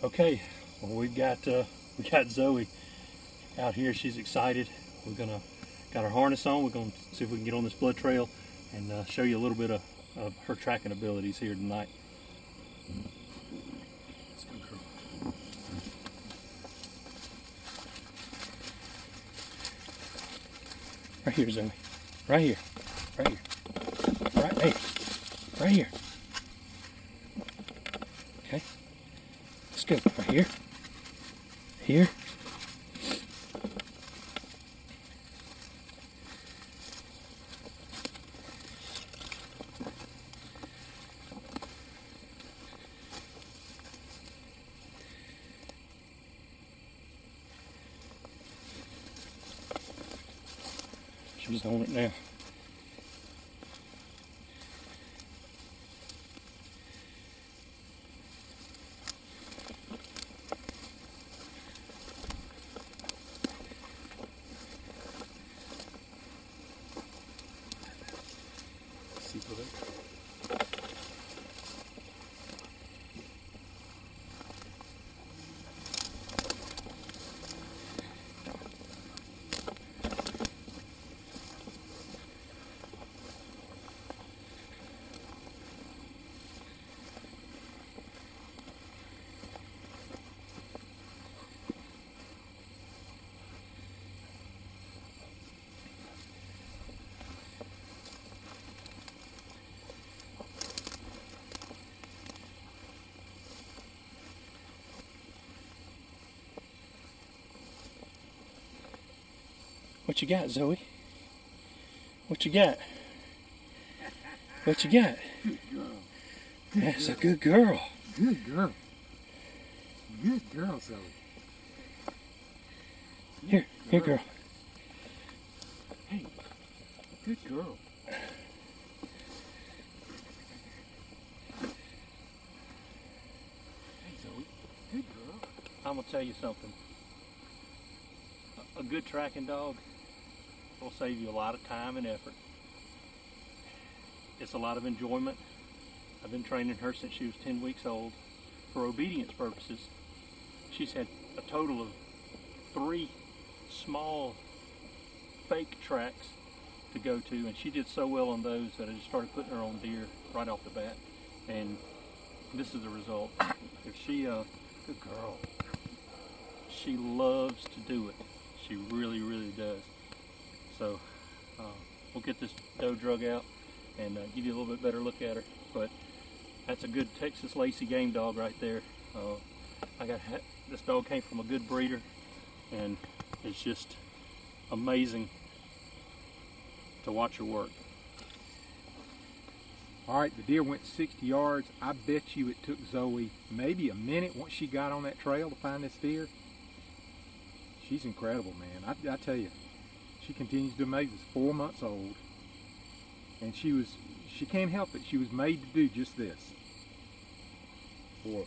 Okay, well we got Zoey out here. She's excited. Got her harness on. We're gonna see if we can get on this blood trail and show you a little bit of her tracking abilities here tonight. Let's go, girl. Right here, Zoey. Right here. Right here. Right here. Right here. Okay. Let's go. Right here. Here. She's on it now. See for that? What you got, Zoey? What you got? What you got? Good girl. That's a good girl. Good girl. Good girl, Zoey. Here, girl. Hey, good girl. Hey, Zoey. Good girl. I'm gonna tell you something. A good tracking dog will save you a lot of time and effort. It's a lot of enjoyment. I've been training her since she was 10 weeks old. For obedience purposes, she's had a total of 3 small fake tracks to go to, and she did so well on those that I just started putting her on deer right off the bat, and this is the result. If she, good girl, she loves to do it. She really, really does. So we'll get this doe drug out and give you a little bit better look at her. But that's a good Texas Lacy game dog right there. This dog came from a good breeder, and it's just amazing to watch her work. All right, the deer went 60 yards. I bet you it took Zoey maybe a minute once she got on that trail to find this deer. She's incredible, man. I tell you, she continues to amaze us. 4 months old, and she can't help it. She was made to do just this. 4.